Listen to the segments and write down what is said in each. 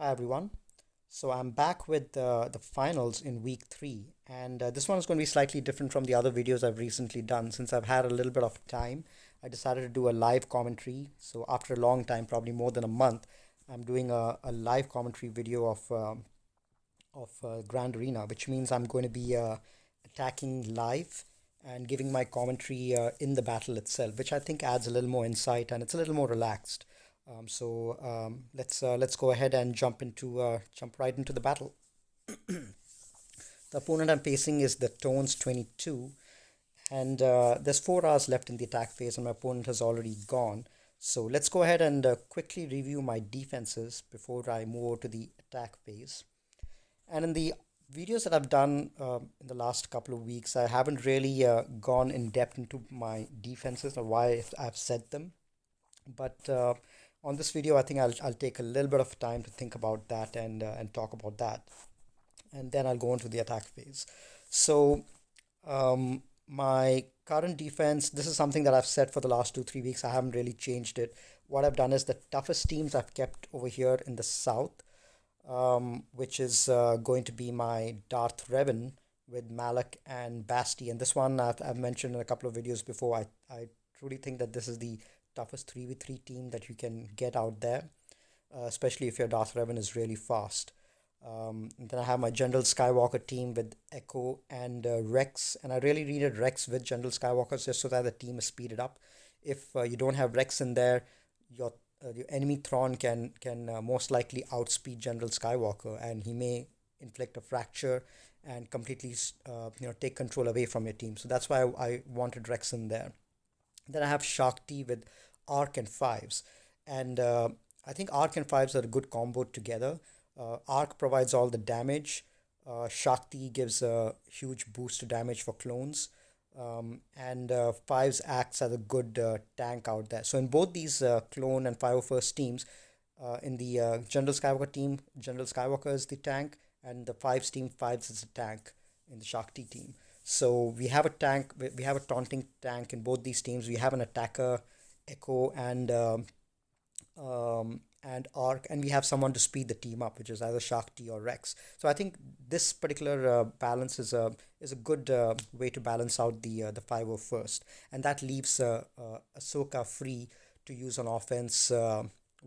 Hi everyone. So I'm back with the finals in week three, and this one is going to be slightly different from the other videos I've recently done. Since I've had a little bit of time, I decided to do a live commentary. So after a long time, probably more than a month, I'm doing a live commentary video of Grand Arena, which means I'm going to be attacking live and giving my commentary in the battle itself, which I think adds a little more insight and it's a little more relaxed. Let's go ahead and jump right into the battle. The opponent I'm facing is the Tones 22, and there's 4 hours left in the attack phase, and my opponent has already gone. So let's go ahead and quickly review my defenses before I move over to the attack phase. And in the videos that I've done in the last couple of weeks, I haven't really gone in depth into my defenses or why I've set them. But on this video, I think I'll take a little bit of time to think about that and talk about that, and then I'll go into the attack phase. So my current defense, this is something that I've set for the last 2 3 weeks. I haven't really changed it. What I've done is the toughest teams I've kept over here in the south, which is going to be my Darth Revan with Malak and Basti. And this one I've mentioned in a couple of videos before. I truly think that this is the toughest 3v3 team that you can get out there, especially if your Darth Revan is really fast. Then I have my General Skywalker team with Echo and Rex, and I really needed Rex with General Skywalker just so that the team is speeded up. If you don't have Rex in there, your your enemy Thrawn can most likely outspeed General Skywalker, and he may inflict a fracture and completely take control away from your team. So that's why I wanted Rex in there. Then I have Shakti with Arc and Fives, and I think Arc and Fives are a good combo together. Arc provides all the damage. Shakti gives a huge boost to damage for clones, and Fives acts as a good tank out there. So in both these clone and 501st teams, in the General Skywalker team, General Skywalker is the tank, and the Fives team, Fives is the tank in the Shakti team. So we have a tank, we have a taunting tank in both these teams. We have an attacker, Echo, and Arc, and we have someone to speed the team up, which is either Shakti or Rex. So I think this particular balance is a good way to balance out the 501st, and that leaves Ahsoka free to use on offense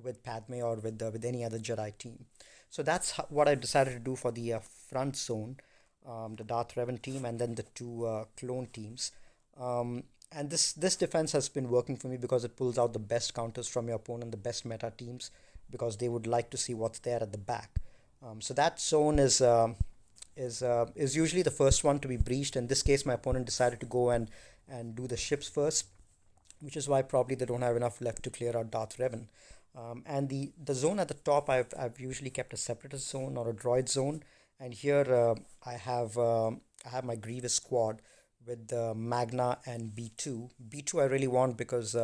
with Padme or with any other Jedi team. So that's what I decided to do for the front zone, the Darth Revan team, and then the two clone teams. And this defense has been working for me because it pulls out the best counters from your opponent, the best meta teams, because they would like to see what's there at the back. So that zone is usually the first one to be breached. In this case, my opponent decided to go and do the ships first, which is why probably they don't have enough left to clear out Darth Revan. And the zone at the top, I've usually kept a separatist zone or a droid zone, and here I have my Grievous squad with Magna and B2. B2 I really want because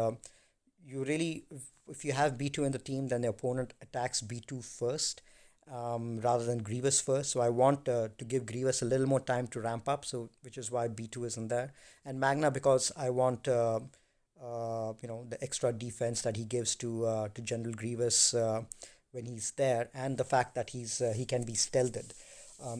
you really, if you have B2 in the team, then the opponent attacks B2 first, rather than Grievous first. So I want to give Grievous a little more time to ramp up. So which is why B2 isn't there, and Magna because I want the extra defense that he gives to General Grievous when he's there, and the fact that he can be stealthed.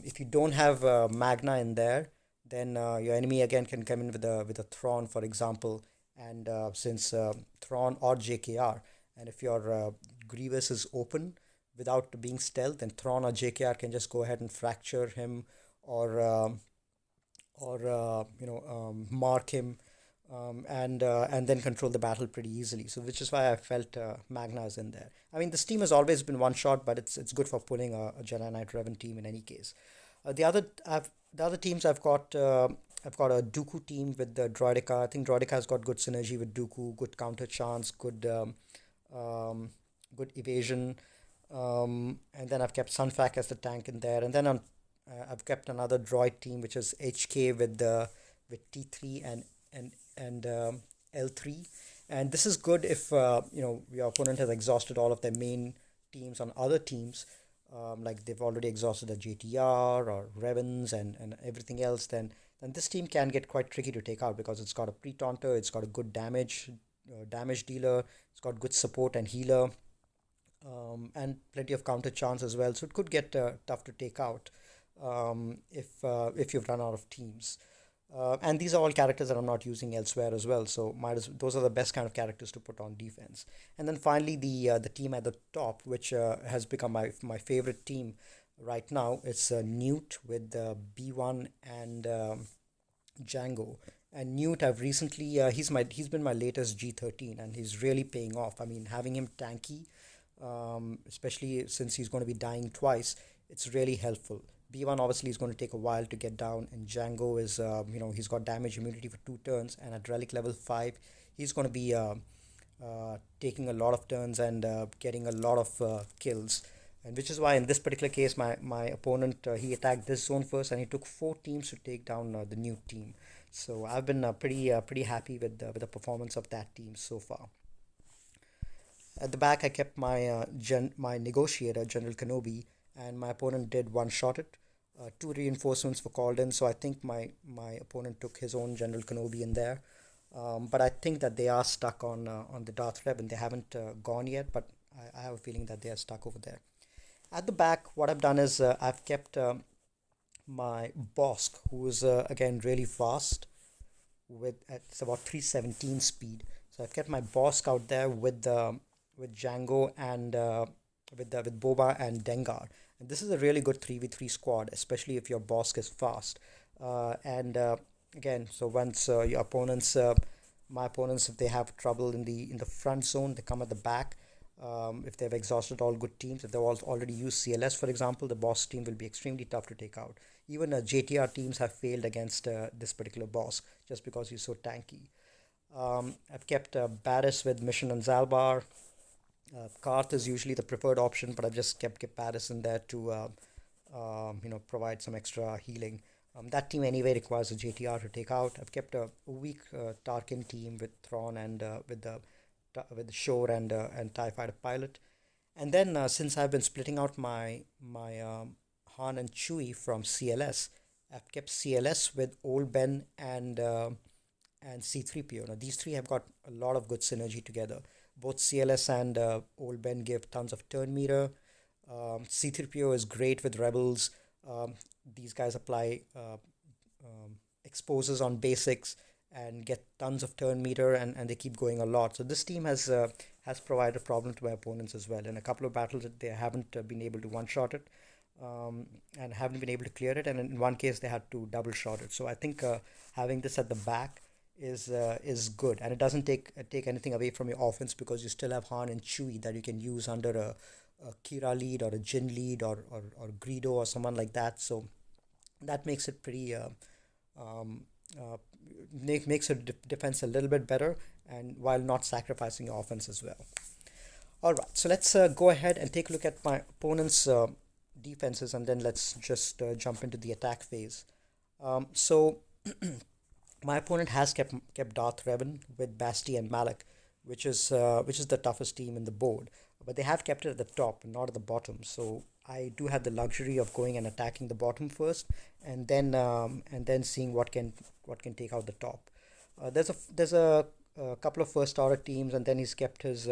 If you don't have Magna in there, then your enemy again can come in with a Thrawn, for example, and since Thrawn or JKR, and if your Grievous is open without being stealth, then Thrawn or JKR can just go ahead and fracture him or mark him, and then control the battle pretty easily. So which is why I felt Magna is in there. I mean, this team has always been one shot, but it's good for pulling a Jedi Knight Revan team in any case. The other teams I've got a Dooku team with the Droidica. I think Droidica has got good synergy with Dooku, good counter chance, um, good evasion. And then I've kept Sunfac as the tank in there, and then I've kept another droid team which is HK with T3 and L3, and this is good if your opponent has exhausted all of their main teams on other teams, like they've already exhausted the JTR or Revens and everything else. Then this team can get quite tricky to take out because it's got a pre-taunter, it's got a good damage dealer, it's got good support and healer, and plenty of counter chance as well. So it could get tough to take out if you've run out of teams. And these are all characters that I'm not using elsewhere as well. So those are the best kind of characters to put on defense. And then finally, the team at the top, which has become my favorite team right now. It's Newt with B1 and Django. And Newt, I've recently he's been my latest G13, and he's really paying off. I mean, having him tanky, especially since he's going to be dying twice, it's really helpful. B1 obviously is going to take a while to get down, and Django is he's got damage immunity for 2 turns, and at relic level 5, he's going to be taking a lot of turns and getting a lot of kills. And which is why in this particular case, my opponent he attacked this zone first, and he took 4 teams to take down the new team. So I've been pretty happy with the performance of that team so far. At the back, I kept my negotiator, General Kenobi, and my opponent did one shot it. Two reinforcements were called in, so I think my opponent took his own General Kenobi in there. But I think that they are stuck on the Darth Revan. They haven't gone yet, but I have a feeling that they are stuck over there. At the back, what I've done is I've kept my Bosk, who is again really fast with it's about 317 speed. So I've kept my Bosk out there with Django and with Boba and Dengar. And this is a really good 3v3 squad, especially if your Bosk is fast. And again, so once your opponents, my opponents, if they have trouble in the front zone, they come at the back. If they've exhausted all good teams, if they've already used CLS, for example, the boss team will be extremely tough to take out. Even JTR teams have failed against this particular boss just because he's so tanky. I've kept Barris with Mission and Zalbar. Karth is usually the preferred option, but I've just kept Barris in there to provide some extra healing. That team anyway requires a JTR to take out. I've kept a weak Tarkin team with Thrawn and with Shore and Tie Fighter pilot. And then since I've been splitting out my Han and Chewie from CLS, I've kept CLS with Old Ben and C3PO. Now these three have got a lot of good synergy together. Both CLS and Old Ben give tons of turn meter. C3PO is great with rebels. These guys apply exposes on basics and get tons of turn meter, and they keep going a lot. So this team has provided a problem to my opponents as well. In a couple of battles, they haven't been able to one shot it, and haven't been able to clear it. And in one case, they had to double shot it. So I think having this at the back is good, and it doesn't take anything away from your offense because you still have Han and Chewie that you can use under a Kira lead or a Jin lead or Greedo or someone like that. So that makes it pretty uh, makes your defense a little bit better, and while not sacrificing your offense as well. All right, so let's go ahead and take a look at my opponent's defenses, and then let's just jump into the attack phase. So my opponent has kept Darth Revan with Basti and Malak, which is the toughest team in the board. But they have kept it at the top and not at the bottom. So I do have the luxury of going and attacking the bottom first, and then seeing what can take out the top. There's a couple of first order teams, and then he's kept his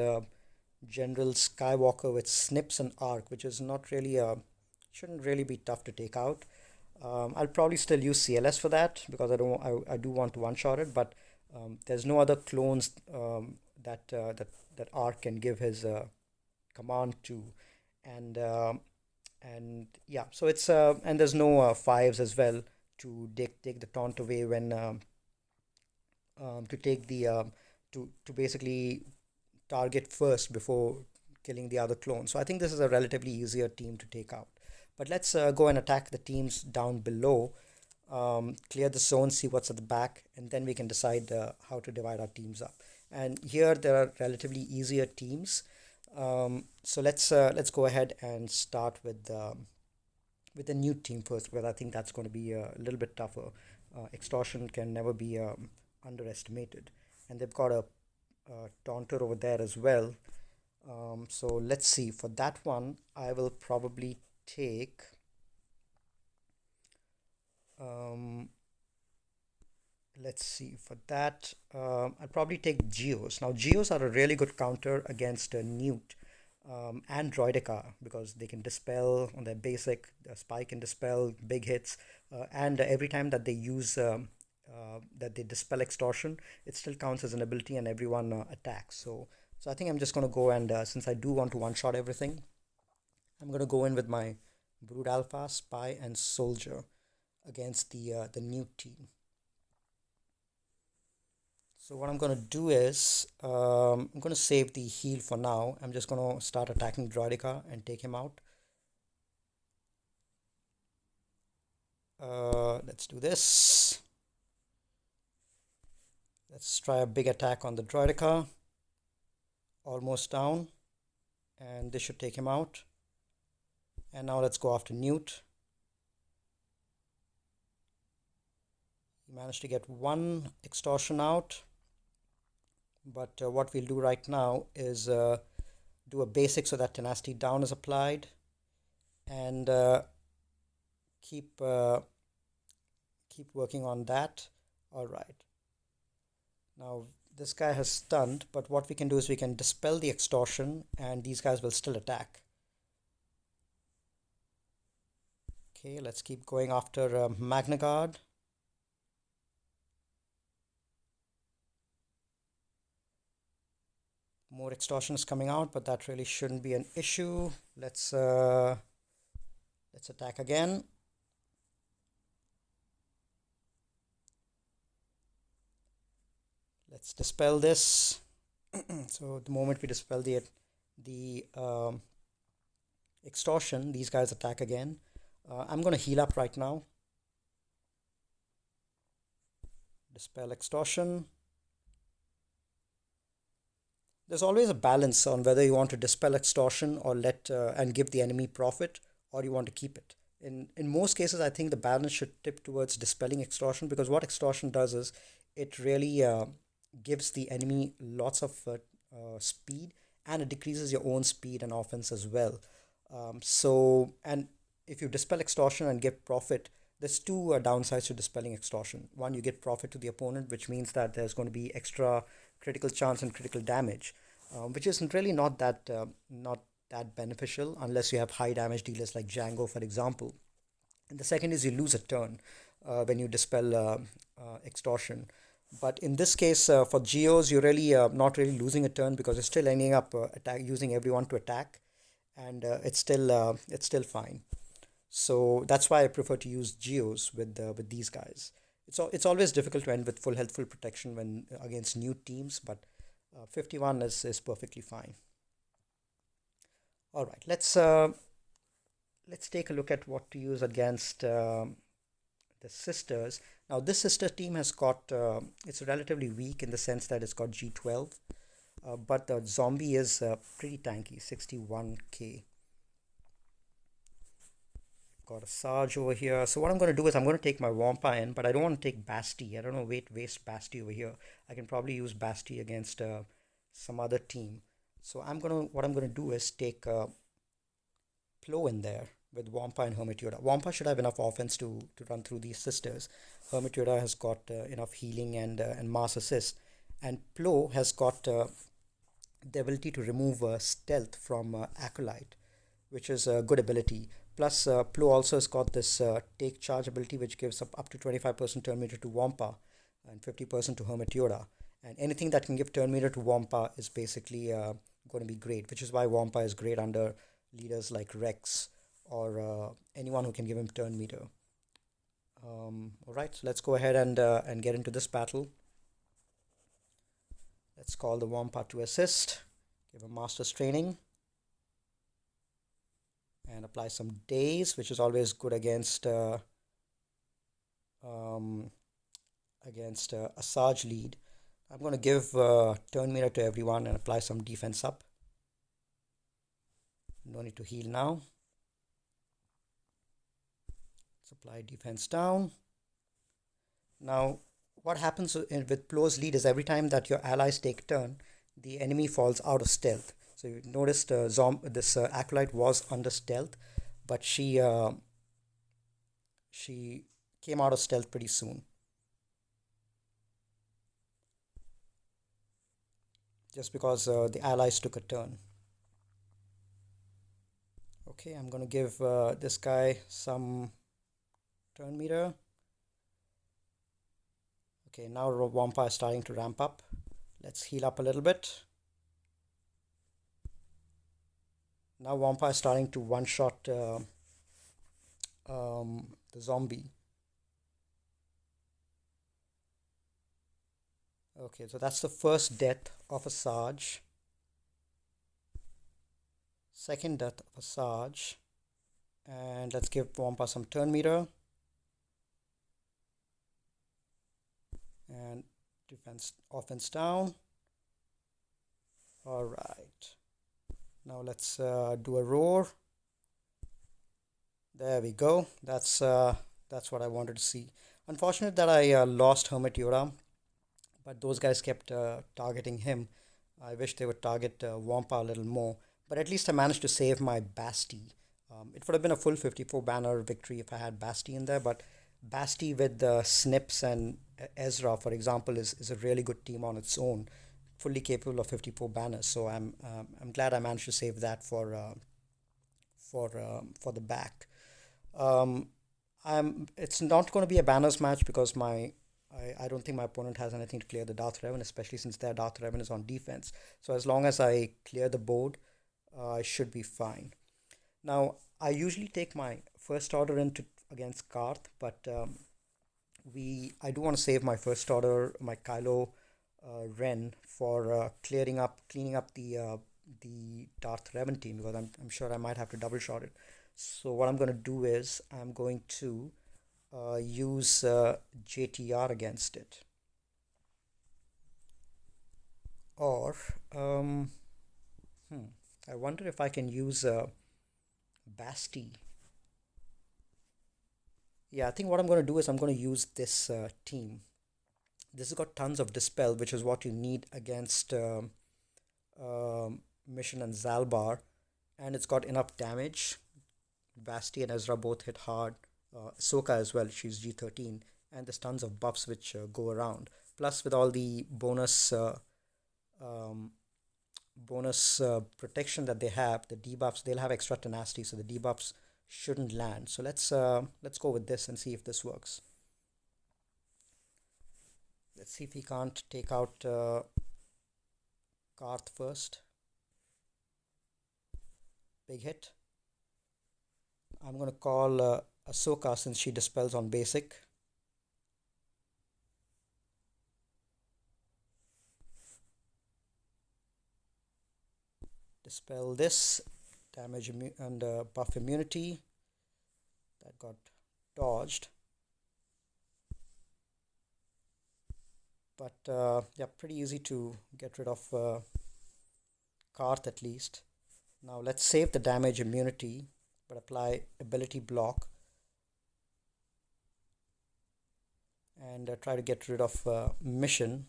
General Skywalker with Snips and Arc, which is not really shouldn't really be tough to take out. I'll probably still use CLS for that because I do want to one shot it, but there's no other clones that Arc can give his command to, and yeah, so it's and there's no fives as well to take the taunt away when to take the to basically target first before killing the other clone. So I think this is a relatively easier team to take out. But let's go and attack the teams down below, clear the zone, see what's at the back, and then we can decide how to divide our teams up. And here there are relatively easier teams. So let's go ahead and start with the new team first, because I think that's going to be a little bit tougher. Extortion can never be underestimated, and they've got a taunter over there as well. So let's see. For that one, I will probably take. Um, let's see. For that, I'll probably take Geos. Now, Geos are a really good counter against Newt, and Droidica, because they can dispel on their basic. Spy can dispel big hits, and every time that they use that they dispel extortion, it still counts as an ability, and everyone attacks. So I think I'm just going to go and since I do want to one shot everything, I'm going to go in with my Brood Alpha, Spy, and Soldier against the new team. So what I'm going to do is I'm going to save the heal for now. I'm just going to start attacking Droidica and take him out. Let's do this. Let's try a big attack on the Droidica. Almost down. And this should take him out. And now let's go after Newt. He managed to get one extortion out. But what we'll do right now is do a basic so that tenacity down is applied. And keep working on that. All right. Now this guy has stunned, but what we can do is we can dispel the extortion and these guys will still attack. Okay, let's keep going after Magna Guard. More extortion is coming out, but that really shouldn't be an issue. Let's attack again. Let's dispel this. So the moment we dispel the extortion, these guys attack again. I'm going to heal up right now. Dispel extortion. There's always a balance on whether you want to dispel extortion or let and give the enemy profit, or you want to keep it. In most cases, I think the balance should tip towards dispelling extortion, because what extortion does is it really gives the enemy lots of speed, and it decreases your own speed and offense as well. And if you dispel extortion and give profit, there's two downsides to dispelling extortion. One, you get profit to the opponent, which means that there's going to be extra critical chance and critical damage, which is really not that beneficial unless you have high damage dealers like Django, for example. And the second is you lose a turn when you dispel extortion. But in this case, for Geos, you're really not really losing a turn, because you're still ending up using everyone to attack, and it's still fine. So that's why I prefer to use Geos with these guys. It's always difficult to end with full health, full protection when against new teams, but 51 is perfectly fine. All right, let's take a look at what to use against the sisters. Now this sister team has got it's relatively weak in the sense that it's got G12, but the zombie is pretty tanky, 61k. Got a Sarge over here. So what I'm going to do is I'm going to take my Wampa in, but I don't want to take Basti. I don't know, waste Basti over here. I can probably use Basti against some other team. So what I'm gonna do is take Plo in there with Wampa and Hermit Yoda. Wampa should have enough offense to run through these sisters. Hermit Yoda has got enough healing and mass assist, and Plo has got the ability to remove stealth from Acolyte, which is a good ability. Plus, Plo also has got this take charge ability, which gives up to 25% turn meter to Wampa and 50% to Hermit Yoda. And anything that can give turn meter to Wampa is basically going to be great, which is why Wampa is great under leaders like Rex or anyone who can give him turn meter. All right, so let's go ahead and get into this battle. Let's call the Wampa to assist, give him Master's Training, and apply some Daze, which is always good against a Asajj lead. I'm going to give turn meter to everyone and apply some defense up. No need to heal now. Let's apply defense down. Now, what happens with Plo's lead is every time that your allies take turn, the enemy falls out of stealth. So you noticed this Acolyte was under stealth, but she came out of stealth pretty soon. Just because the allies took a turn. Okay, I'm gonna give this guy some turn meter. Okay, now Wampa is starting to ramp up. Let's heal up a little bit. Now Wampa is starting to one-shot the zombie. Okay, so that's the first death of a Sarge. Second death of a Sarge. And let's give Wampa some turn meter. And defense offense down. All right. Now let's do a roar. There we go. That's what I wanted to see. Unfortunate that I lost Hermit Yoda, but those guys kept targeting him. I wish they would target Wampa a little more, but at least I managed to save my Basti. It would have been a full 54 banner victory if I had Basti in there, but Basti with the Snips and Ezra, for example, is a really good team on its own, fully capable of 54 banners. So I'm glad I managed to save that for the back. Um, it's not going to be a banners match because I don't think my opponent has anything to clear the Darth Revan, especially since their Darth Revan is on defense. So as long as I clear the board, I should be fine. Now I usually take my first order into against Karth, but we I do want to save my first order, my Kylo Ren for cleaning up the Darth Revan team because I'm sure I might have to double shot it. So what I'm going to do is I'm going to use JTR against it, or um, hmm, I wonder if I can use Basti. Yeah, I think what I'm going to do is I'm going to use this team. This has got tons of dispel, which is what you need against Mission and Zalbar, and it's got enough damage. Basti and Ezra both hit hard. Ahsoka as well, she's G13, and there's tons of buffs which go around. Plus, with all the um, bonus protection that they have, the debuffs, they'll have extra tenacity, so the debuffs shouldn't land. So let's go with this and see if this works. Let's see if he can't take out Karth first. Big hit. I'm gonna call Ahsoka since she dispels on basic. Dispel this damage and buff immunity. That got dodged. But yeah, pretty easy to get rid of Karth at least. Now let's save the damage immunity, but apply ability block and try to get rid of mission.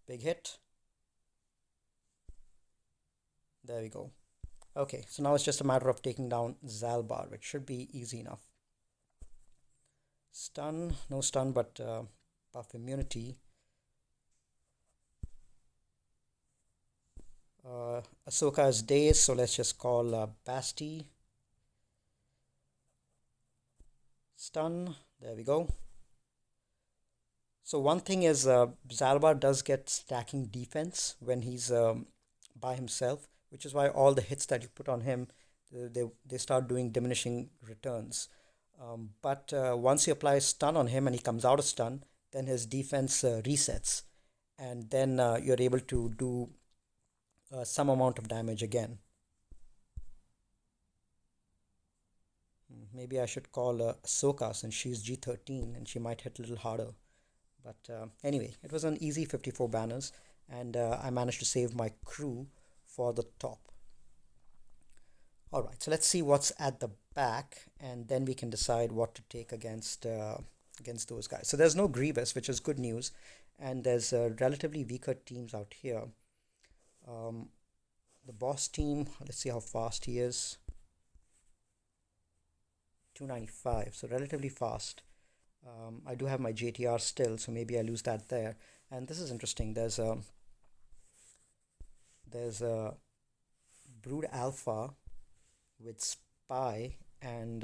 Big hit. There we go. Okay, so now it's just a matter of taking down Zalbar, which should be easy enough. Stun, no stun, but buff immunity. Ahsoka is dazed, so let's just call Basti. Stun, there we go. So one thing is Zalbar does get stacking defense when he's by himself, which is why all the hits that you put on him, they start doing diminishing returns. But once you apply stun on him and he comes out of stun, then his defense resets, and then you're able to do some amount of damage again. Maybe I should call Ahsoka since she's G13 and she might hit a little harder. But anyway, it was an easy 54 banners, and I managed to save my crew for the top. All right, so let's see what's at the back, and then we can decide what to take against those guys. So there's no Grievous, which is good news, and there's relatively weaker teams out here. Um, the boss team, let's see how fast he is. 295, so relatively fast. I do have my JTR still, so maybe I lose that there. And this is interesting. There's a Brood Alpha with Spy and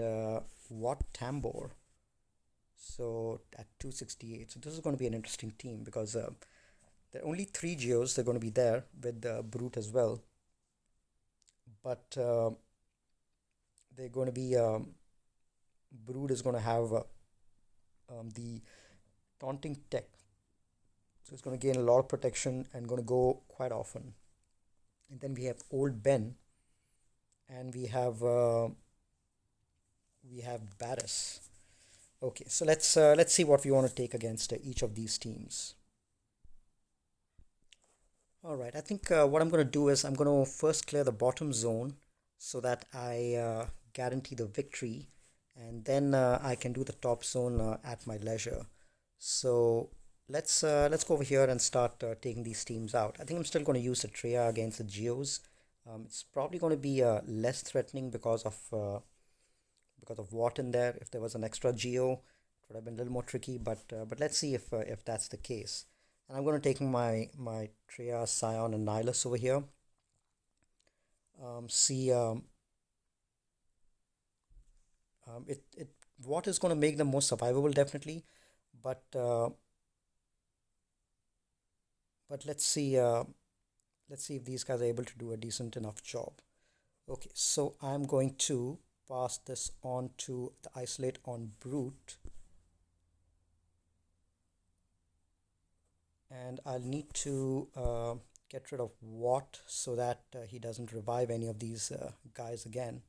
Wat Tambor. So at 268. So this is going to be an interesting team because there are only three Geos. They're going to be there with Brute as well. But they're going to be Brood is going to have the taunting tech, so it's going to gain a lot of protection and going to go quite often. And then we have Old Ben, and we have Barris. Okay, so let's see what we want to take against each of these teams. All right, I think what I'm going to do is I'm going to first clear the bottom zone so that I guarantee the victory, and then I can do the top zone at my leisure. So let's go over here and start taking these teams out. I think I'm still going to use the Treya against the Geos. It's probably going to be less threatening because of Watt in there. If there was an extra Geo, it would have been a little more tricky. But let's see if that's the case. And I'm going to take my Treya, Scion, and Nihilus over here. See, it what is going to make them more survivable definitely, but let's see if these guys are able to do a decent enough job. Okay, so I'm going to pass this on to the isolate on Brute, and I'll need to get rid of Watt so that he doesn't revive any of these guys again.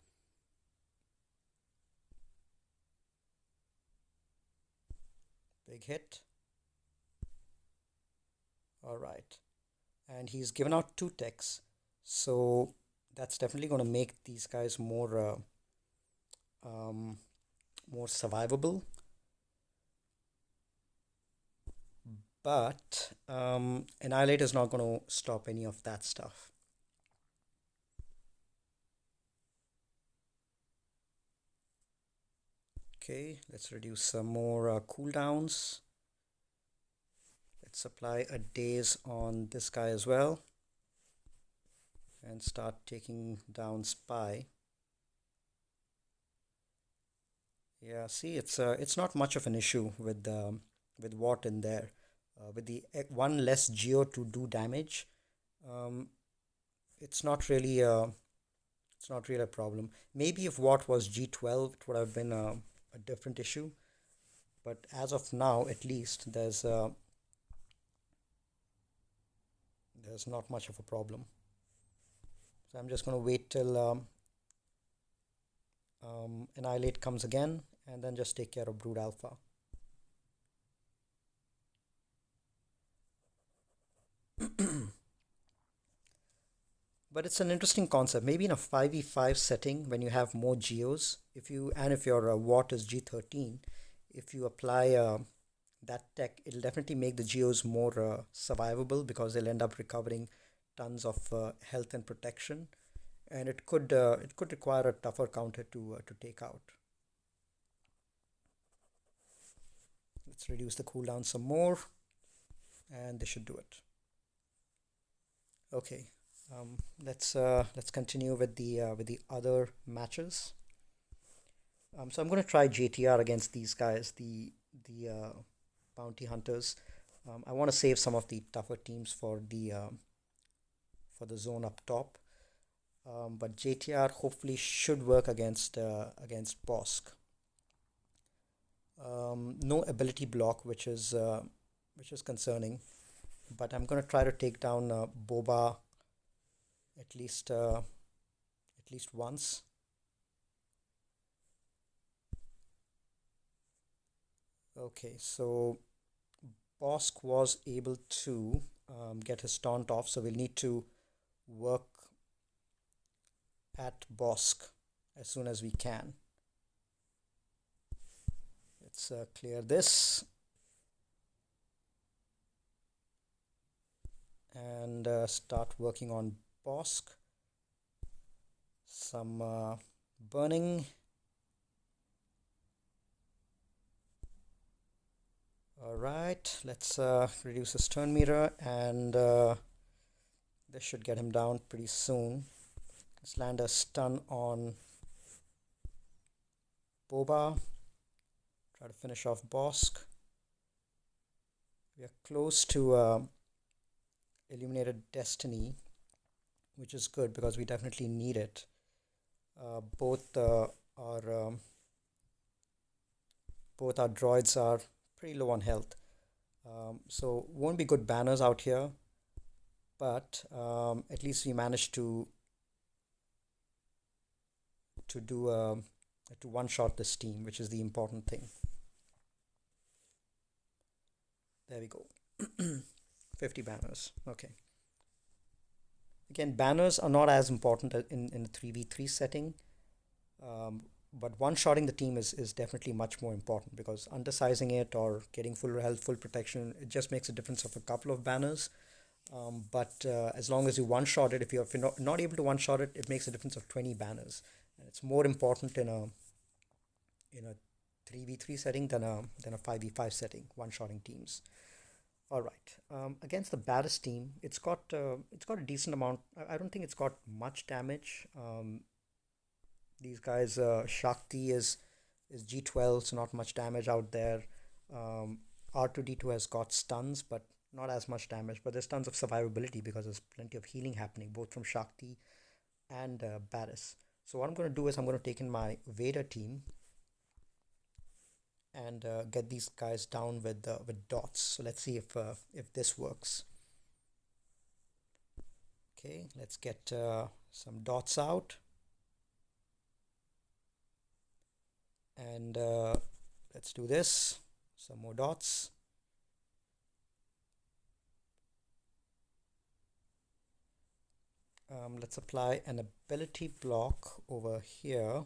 Big hit. All right, and he's given out two techs, so that's definitely going to make these guys more survivable. But Annihilate is not going to stop any of that stuff. Okay, let's reduce some more cooldowns. Let's apply a daze on this guy as well and start taking down Spy. Yeah, see, it's not much of an issue with Watt in there. With the one less Geo to do damage, um, it's not really a problem. Maybe if Watt was G12, it would have been a different issue. But as of now, at least there's not much of a problem. So I'm just going to wait till Annihilate comes again, and then just take care of Brood Alpha. But it's an interesting concept. Maybe in a 5v5 setting when you have more Geos, if your Watt is G13, if you apply that tech, it'll definitely make the Geos more survivable because they'll end up recovering tons of health and protection, and it could require a tougher counter to take out. Let's reduce the cooldown some more, and this should do it. Okay, let's continue with the other matches. So I'm going to try JTR against these guys, the bounty hunters. I want to save some of the tougher teams for the zone up top. But JTR hopefully should work against Bosk. No ability block, which is concerning. But I'm gonna try to take down Boba at least once. Okay, so Bosk was able to get his taunt off, so we'll need to work at Bosk as soon as we can. Let's clear this and start working on Bosk. Some burning. Alright, let's reduce his turn meter, and this should get him down pretty soon. Let's land a stun on Boba. Try to finish off Bosk. We are close to Illuminated Destiny, which is good because we definitely need it. Both our both our droids are pretty low on health, so won't be good banners out here. But at least we managed to do to one shot this team, which is the important thing. There we go. 50 banners. Okay. Again, banners are not as important in the 3v3 setting, um, but one-shotting the team is definitely much more important because undersizing it or getting full health, full protection, it just makes a difference of a couple of banners. But as long as you one-shot it, if you're not able to one-shot it, it makes a difference of 20 banners. And it's more important in a 3v3 setting than a 5v5 setting, one-shotting teams. All right. Against the baddest team, it's got a decent amount. I don't think it's got much damage. These guys, Shakti is G12, so not much damage out there. R2D2 has got stuns, but not as much damage. But there's tons of survivability because there's plenty of healing happening, both from Shakti and Barris. So what I'm going to do is I'm going to take in my Vader team and get these guys down with dots. So let's see if this works. Okay, let's get some dots out, and let's do this. Some more dots. Let's apply an ability block over here.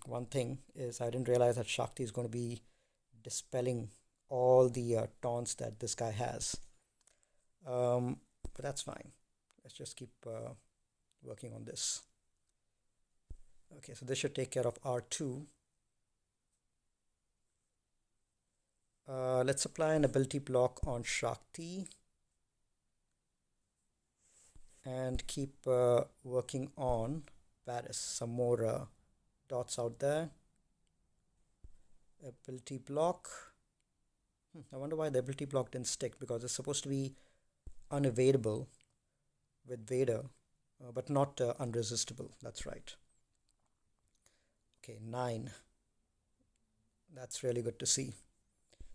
One thing is I didn't realize that Shakti is going to be dispelling all the taunts that this guy has. But that's fine. Let's just keep working on this. Okay, so this should take care of R2. Let's apply an ability block on Shakti and keep working on Paris. Some more dots out there. Ability block. I wonder why the ability block didn't stick, because it's supposed to be unevadable with Vader, but not unresistible. That's right. Okay, 9. That's really good to see.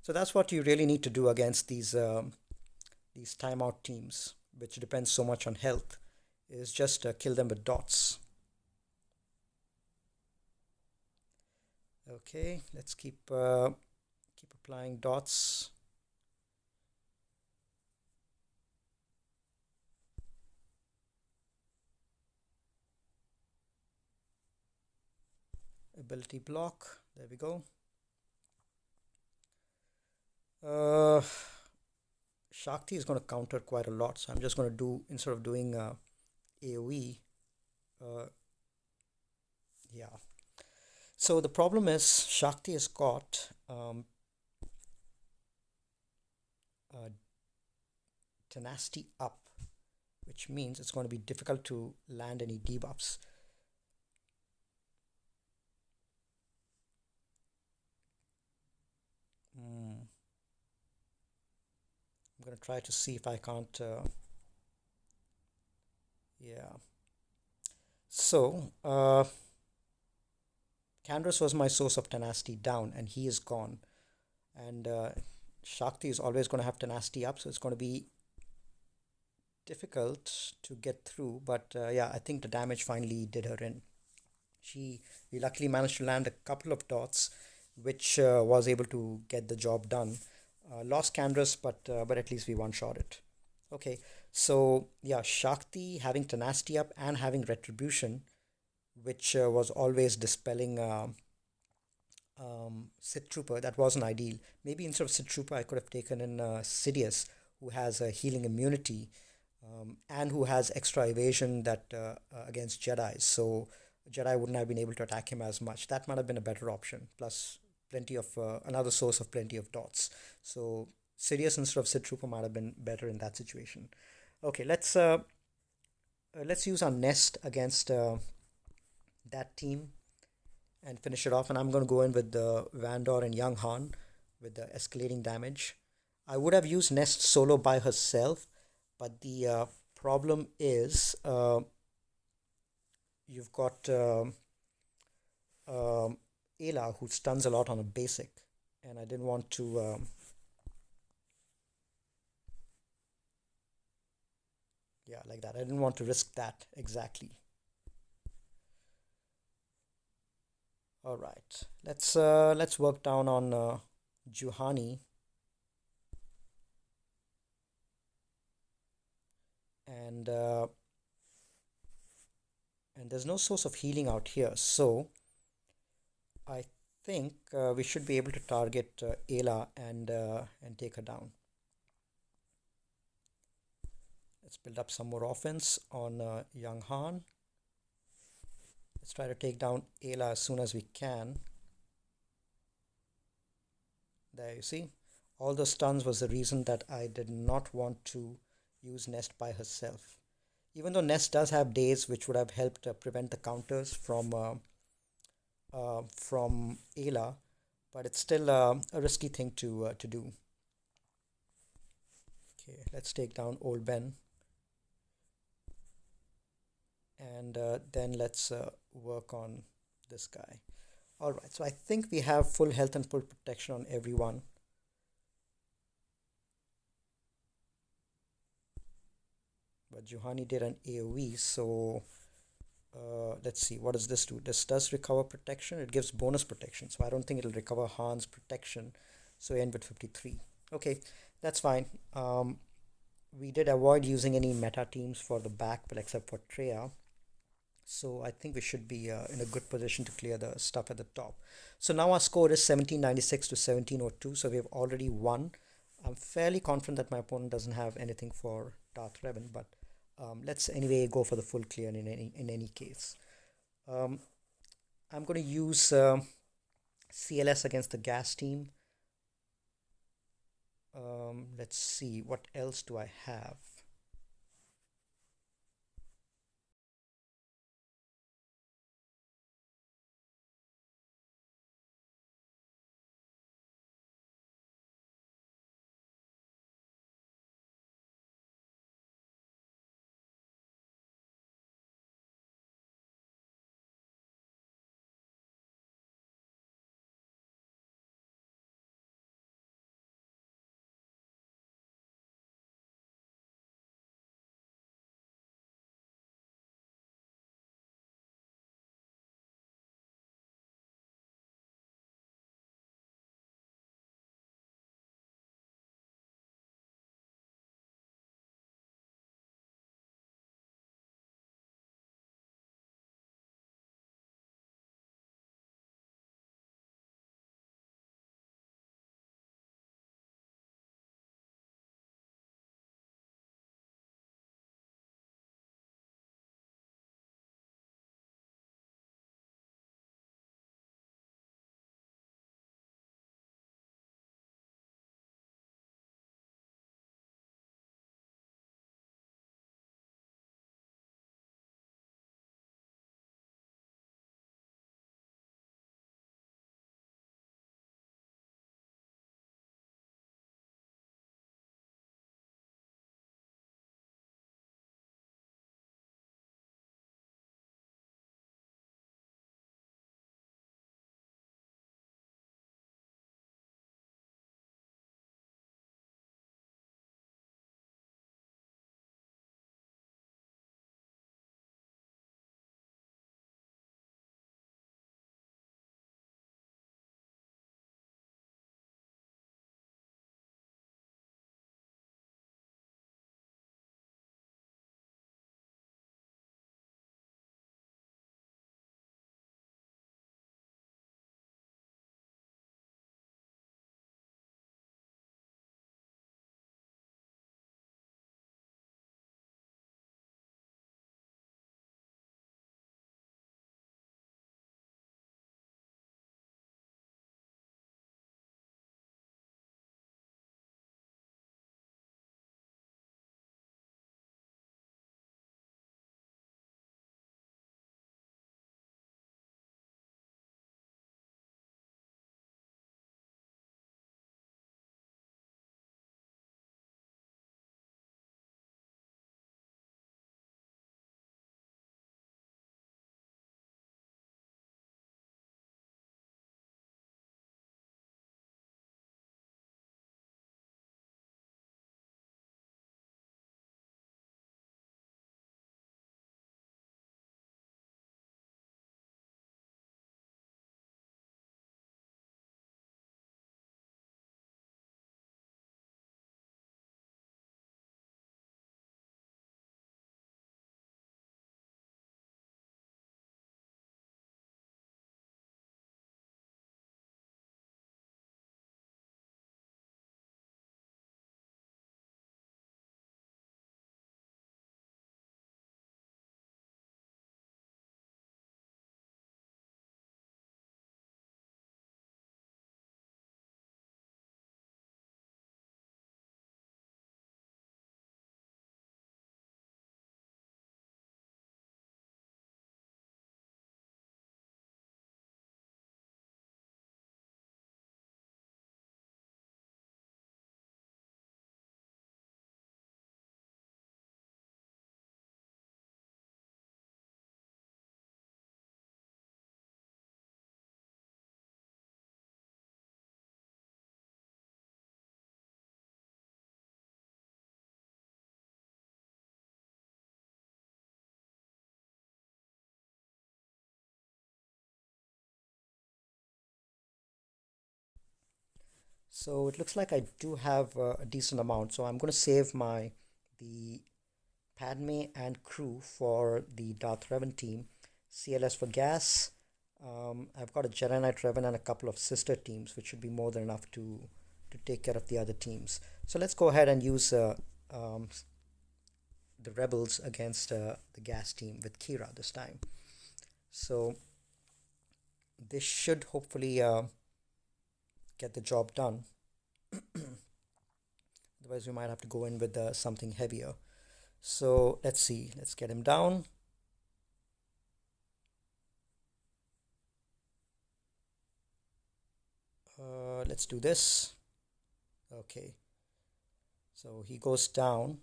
So that's what you really need to do against these timeout teams, which depends so much on health, is just kill them with dots. Okay, let's keep applying dots. Ability block. There we go. Shakti is going to counter quite a lot, so I'm just going to do, instead of doing AoE, yeah. So the problem is Shakti has got tenacity up, which means it's going to be difficult to land any debuffs. I'm going to try to see if I can't. Yeah. So, Candra's was my source of tenacity down, and he is gone. And Shakti is always going to have tenacity up, so it's going to be difficult to get through. But yeah, I think the damage finally did her in. We luckily managed to land a couple of dots, which was able to get the job done. Lost Candra's, but at least we one-shot it. Okay, so yeah, Shakti having tenacity up and having retribution, which was always dispelling Sith Trooper. That wasn't ideal. Maybe instead of Sith Trooper, I could have taken in Sidious, who has a healing immunity, and who has extra evasion that against Jedi. So Jedi wouldn't have been able to attack him as much. That might have been a better option. Plus, plenty of another source of plenty of dots. So Sirius instead of Sid Trooper might have been better in that situation. Okay, let's use our nest against that team and finish it off. And I'm going to go in with the Vandor and Young Han with the escalating damage. I would have used Nest solo by herself, but the problem is you've got Ayla who stuns a lot on a basic, and I didn't want to. Yeah, like that. I didn't want to risk that exactly. All right, let's work down on Juhani, and and there's no source of healing out here, so I think we should be able to target Ayla and take her down. Let's build up some more offense on Young Han. Let's try to take down Ayla as soon as we can. There you see. All the stuns was the reason that I did not want to use Nest by herself. Even though Nest does have days which would have helped prevent the counters from Ayla, but it's still a risky thing to do. Okay, let's take down Old Ben, and then let's work on this guy. All right, so I think we have full health and full protection on everyone. But Juhani did an AoE, so let's see, what does this do? This does recover protection. It gives bonus protection, so I don't think it'll recover Han's protection. So we end with 53. Okay, that's fine. We did avoid using any meta teams for the back, but except for Treya. So I think we should be in a good position to clear the stuff at the top. So now our score is 1796 to 1702. So we have already won. I'm fairly confident that my opponent doesn't have anything for Darth Revan, but let's anyway go for the full clear in any case. Um, I'm going to use CLS against the gas team. Let's see, what else do I have? So it looks like I do have a decent amount. So I'm going to save the Padme and crew for the Darth Revan team. CLS for gas. I've got a Jedi Knight Revan and a couple of sister teams, which should be more than enough to take care of the other teams. So let's go ahead and use um, the rebels against the gas team with Kira this time. So this should hopefully get the job done. Otherwise, we might have to go in with something heavier. So let's see. Let's get him down. Let's do this. Okay. So he goes down.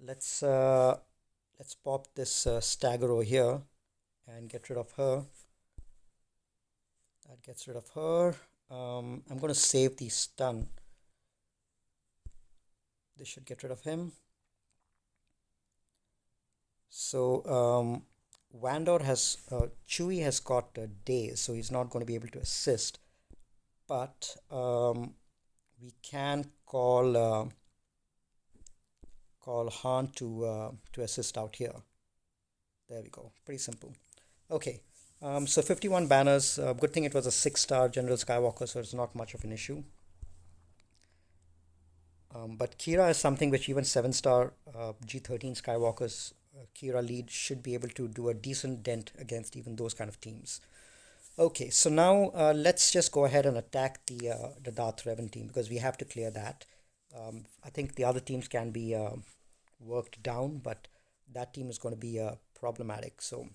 Let's pop this stagger over here and get rid of her. That gets rid of her. I'm going to save the stun. This should get rid of him. So Vandor has Chewie has got daze, so he's not going to be able to assist. But we can call Han to assist out here. There we go. Pretty simple. Okay. So 51 banners. Good thing it was a 6-star General Skywalker, so it's not much of an issue. But Kira is something which even 7-star G13 Skywalkers, Kira lead should be able to do a decent dent against even those kind of teams. Okay, so now let's just go ahead and attack the Darth Revan team because we have to clear that. I think the other teams can be worked down, but that team is going to be problematic. So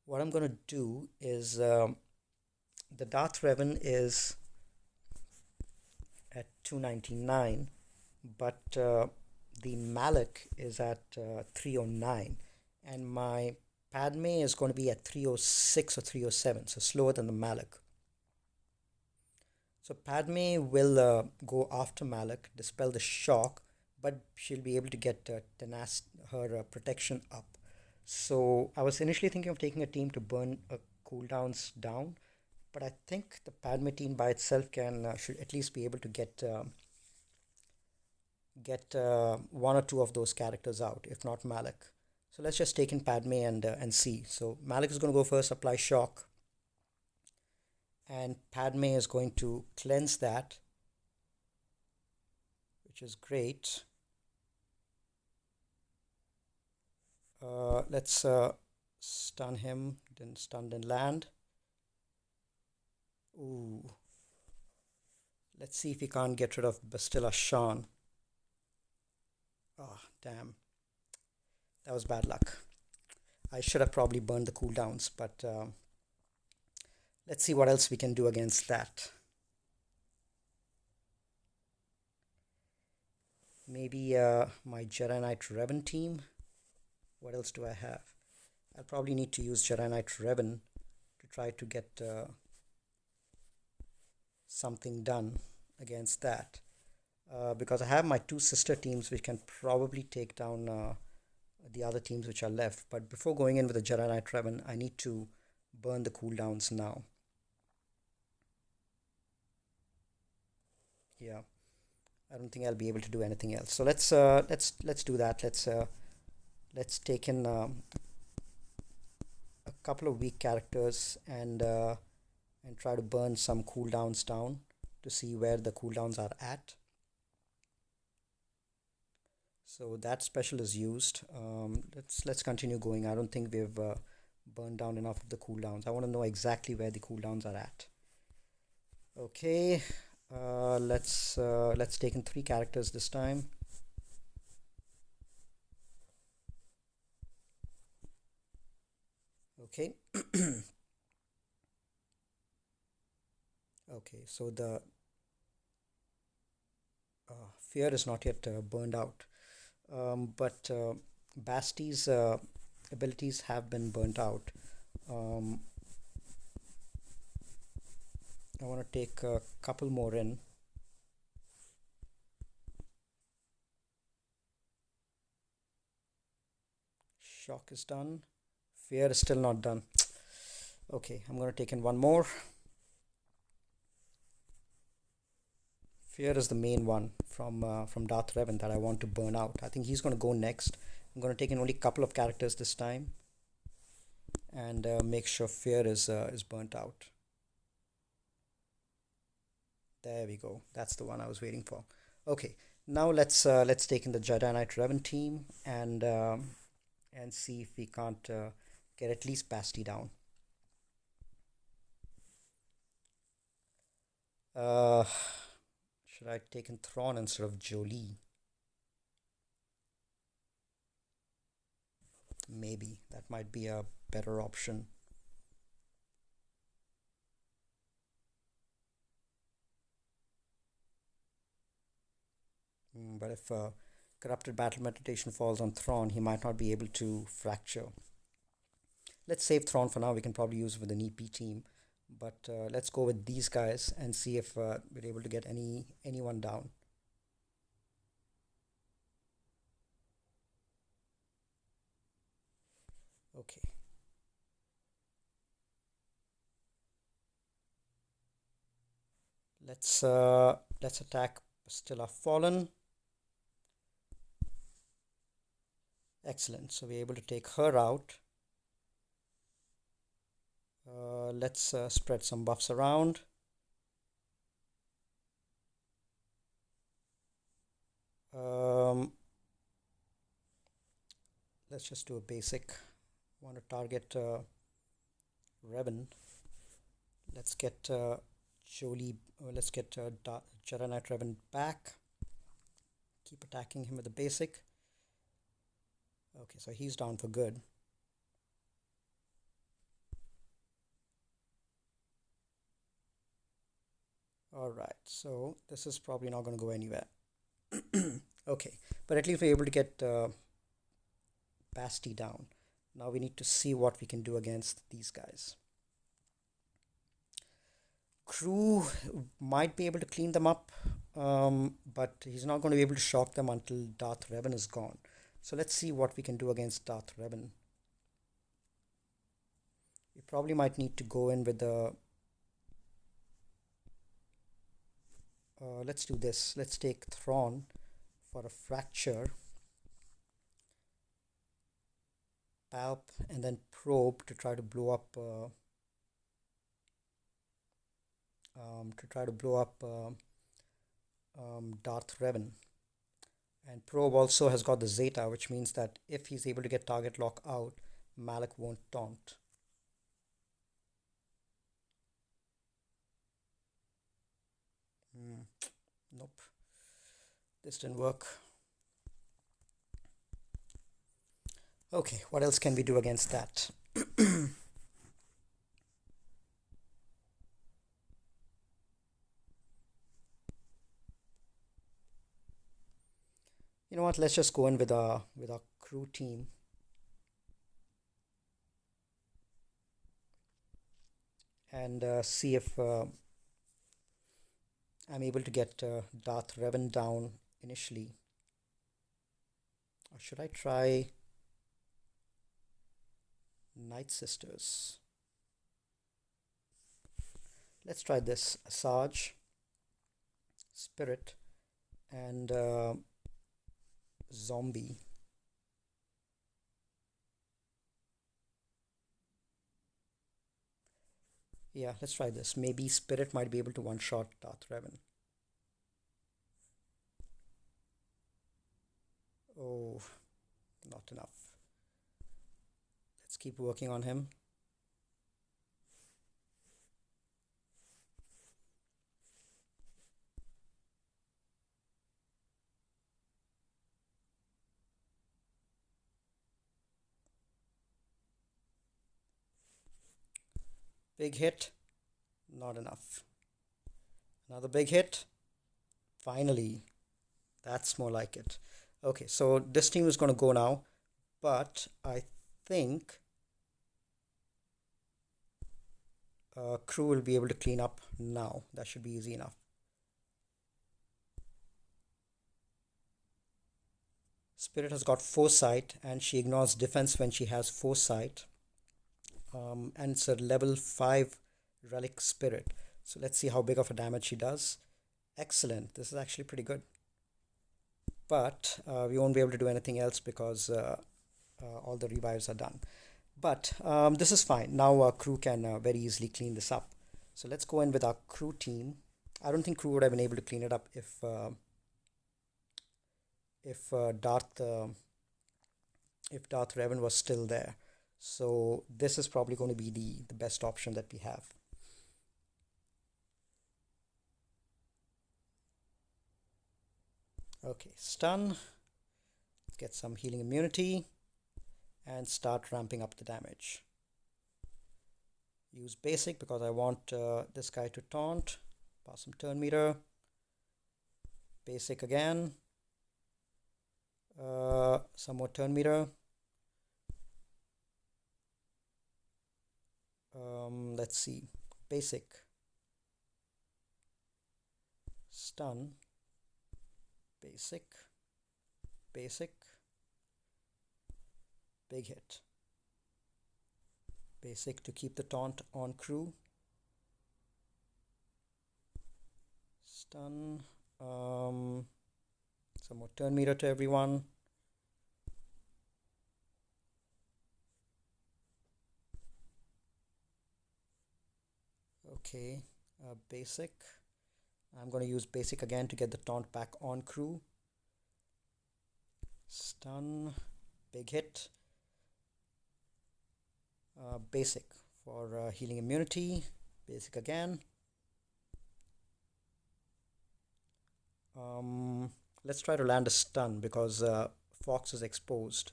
what I'm going to do is the Darth Revan is at 299, but the Malik is at 309, and my Padme is going to be at 306 or 307, so slower than the Malik. So Padme will go after Malik, dispel the shock, but she'll be able to get her protection up. So I was initially thinking of taking a team to burn cooldowns down, but I think the Padme team by itself should at least be able to get one or two of those characters out, if not Malik. So let's just take in Padme and see. So Malik is going to go first, apply shock, and Padme is going to cleanse that, which is great. Let's stun him. Didn't stun, didn't land. Ooh. Let's see if we can't get rid of Bastilla Shan. Oh, damn. That was bad luck. I should have probably burned the cooldowns, but let's see what else we can do against that. Maybe my Jedi Knight Revan team. What else do I have? I'll probably need to use Jedi Knight Revan to try to get something done against that. Because I have my two sister teams which can probably take down the other teams which are left. But before going in with the Jedi Knight Revan, I need to burn the cooldowns now. Yeah, I don't think I'll be able to do anything else. So let's do that. Let's take in a couple of weak characters and try to burn some cooldowns down to see where the cooldowns are at. So that special is used. Let's continue going. I don't think we've burned down enough of the cooldowns. I want to know exactly where the cooldowns are at. Okay, let's take in 3 characters this time. Okay. Okay, so the fear is not yet burned out, but Basti's abilities have been burnt out. Um, I want to take a couple more in. Shock is done. Fear is still not done. Okay, I'm going to take in one more. Fear is the main one from Darth Revan that I want to burn out. I think he's going to go next. I'm going to take in only a couple of characters this time and make sure Fear is burnt out. There we go. That's the one I was waiting for. Okay, now let's take in the Jedi Knight Revan team and see if we can't get at least Basti down. Uh, should I take in Thrawn instead of Jolie? Maybe that might be a better option. But if corrupted battle meditation falls on Thrawn, he might not be able to fracture. Let's save Thrawn for now. We can probably use it with an EP team. But let's go with these guys and see if we're able to get anyone down. Okay. Let's attack Stilla Fallen. Excellent. So we're able to take her out. Let's spread some buffs around. Let's just do a basic. Want to target Revan. Let's get Jolie. Let's get Jedi Knight Revan back. Keep attacking him with the basic. Okay, so he's down for good. Alright, so this is probably not going to go anywhere. Okay, but at least we're able to get Basti down. Now we need to see what we can do against these guys. Crew might be able to clean them up, but he's not going to be able to shock them until Darth Revan is gone. So let's see what we can do against Darth Revan. We probably might need to go in with the... let's do this. Let's take Thrawn for a fracture. Palp and then probe to try to blow up Darth Revan. And probe also has got the Zeta, which means that if he's able to get target lock out, Malak won't taunt. Nope, this didn't work. Okay, what else can we do against that? You know what? Let's just go in with our crew team. And see if I'm able to get Darth Revan down initially. Or should I try Night Sisters? Let's try this. Asajj, Spirit, and Zombie. Yeah, let's try this. Maybe Spirit might be able to one-shot Darth Revan. Oh, not enough. Let's keep working on him. Big hit, not enough. Another big hit. Finally, that's more like it. Okay, so this team is going to go now, but I think crew will be able to clean up now. That should be easy enough. Spirit has got foresight and she ignores defense when she has foresight. And it's a level 5 relic spirit. So let's see how big of a damage she does. Excellent. This is actually pretty good. But we won't be able to do anything else because all the revives are done. But this is fine. Now our crew can very easily clean this up. So let's go in with our crew team. I don't think crew would have been able to clean it up if Darth Revan was still there. So this is probably going to be the best option that we have. Okay, stun. Let's get some healing immunity and start ramping up the damage. Use basic because I want this guy to taunt. Pass some turn meter. Basic again. Some more turn meter. Let's see. Basic. Stun. Basic. Basic. Big hit. Basic to keep the taunt on crew. Stun. Some more turn meter to everyone. Okay, basic. I'm going to use basic again to get the taunt back on crew. Stun, big hit. Basic for healing immunity. Basic again. Let's try to land a stun because Fox is exposed.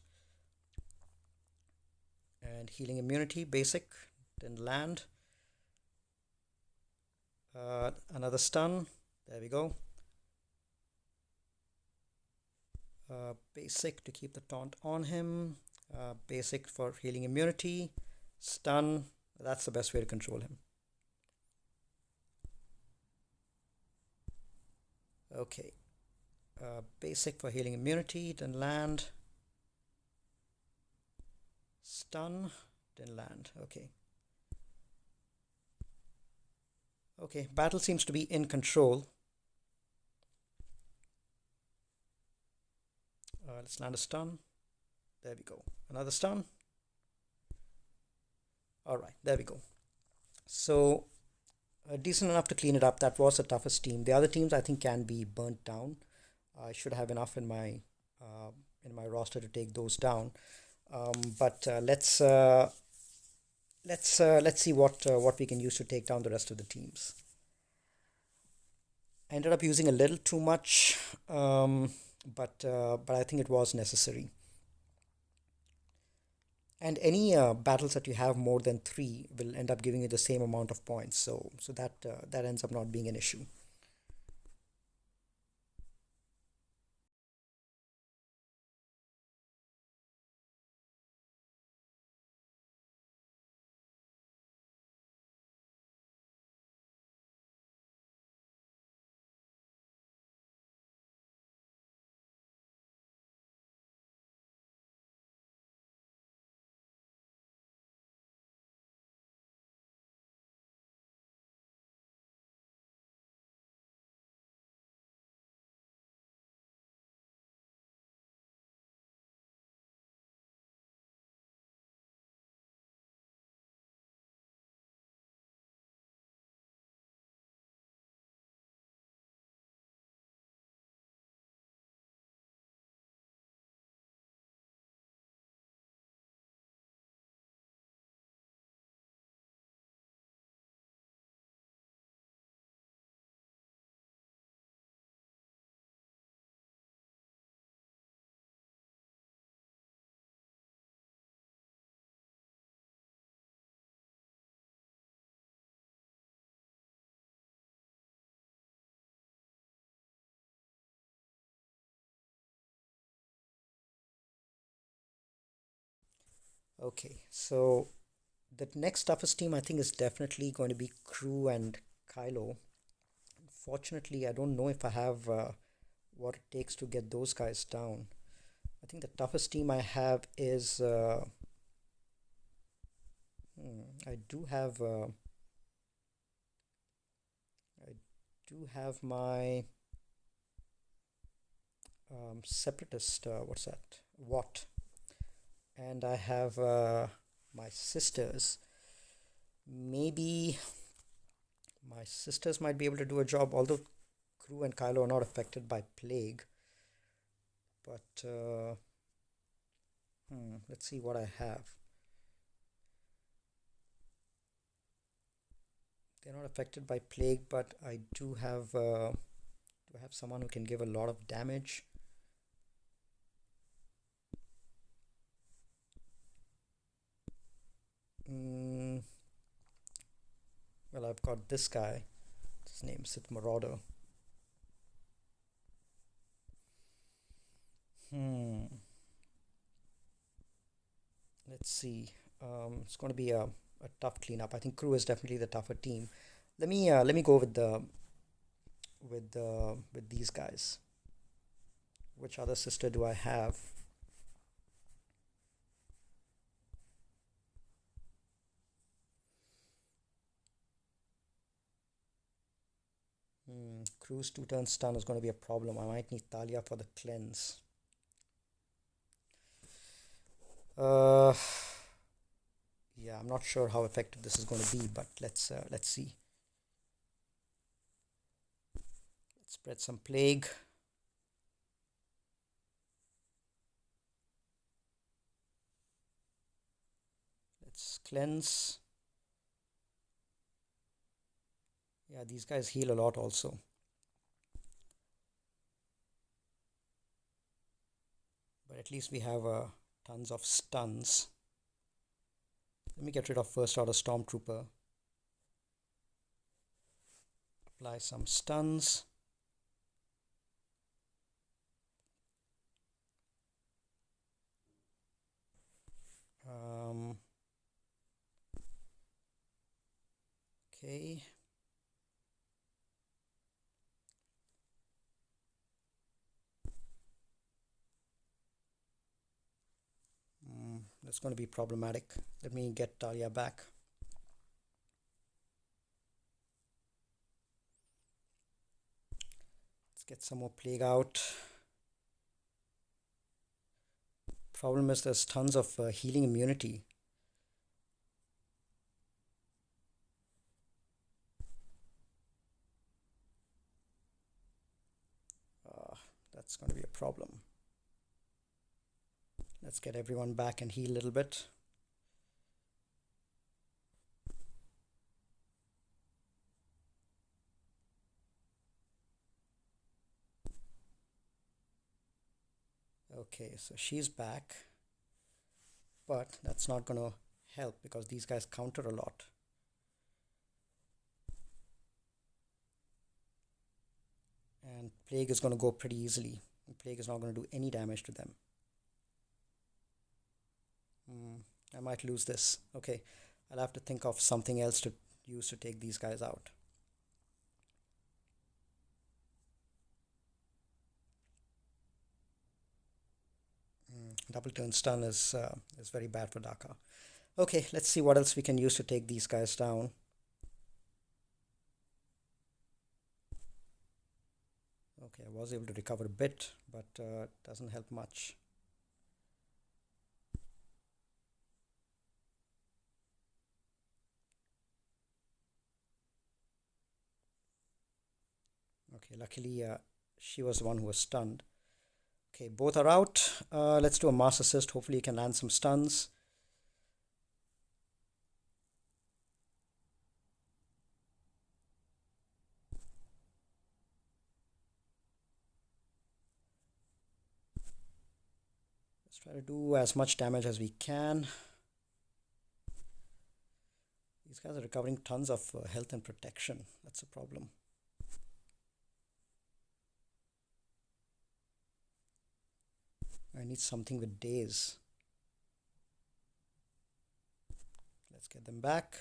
And healing immunity, basic, didn't land. Another stun, there we go. Basic to keep the taunt on him. Basic for healing immunity. Stun, that's the best way to control him. Okay. Basic for healing immunity, didn't land. Stun, didn't land. Okay. Okay, battle seems to be in control. Let's land a stun. There we go. Another stun. All right, there we go. So decent enough to clean it up. That was the toughest team. The other teams I think can be burnt down. I should have enough in my roster to take those down. But let's see what we can use to take down the rest of the teams. I ended up using a little too much, but I think it was necessary. And any battles that you have more than three will end up giving you the same amount of points. So that ends up not being an issue. Okay, so the next toughest team I think is definitely going to be Crew and Kylo. Fortunately, I don't know if I have what it takes to get those guys down. I think the toughest team I have is I do have do have my separatist, what's that? What? And I have my sisters. Maybe my sisters might be able to do a job, although Crew and Kylo are not affected by plague. But let's see what I have. They're not affected by plague, but I do have someone who can give a lot of damage. Mm, well, I've got this guy. His name's Sith Marauder. Hmm. Let's see. It's going to be a tough cleanup. I think Crew is definitely the tougher team. Let me go with these guys. Which other sister do I have? Crew's 2 turn stun is going to be a problem. I might need Talia for the cleanse. Uh, yeah, I'm not sure how effective this is going to be, but let's see. Let's spread some plague. Let's cleanse. Yeah, these guys heal a lot also. But at least we have tons of stuns. Let me get rid of first order Stormtrooper. Apply some stuns. Okay. That's going to be problematic. Let me get Talia back. Let's get some more plague out. Problem is there's tons of healing immunity. That's going to be a problem. Let's get everyone back and heal a little bit. Okay, so she's back. But that's not going to help because these guys counter a lot. And plague is going to go pretty easily. Plague is not going to do any damage to them. I might lose this. Okay, I'll have to think of something else to use to take these guys out. Double turn stun is very bad for Daka. Okay, let's see what else we can use to take these guys down. Okay, I was able to recover a bit, but doesn't help much. Okay, luckily she was the one who was stunned. Okay, both are out. Let's do a mass assist. Hopefully you can land some stuns. Let's try to do as much damage as we can. These guys are recovering tons of health and protection. That's a problem. I need something with days. Let's get them back.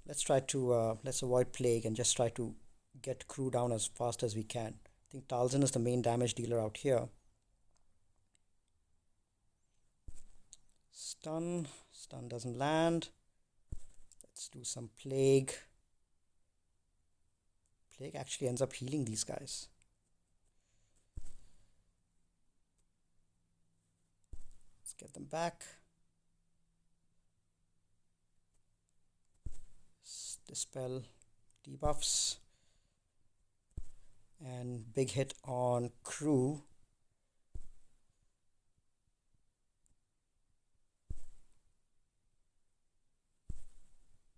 Let's try to let's avoid plague and just try to get Crew down as fast as we can. I think Talzin is the main damage dealer out here. Stun doesn't land. Let's do some plague. Plague actually ends up healing these guys. Let's get them back. Dispel debuffs. And big hit on crew.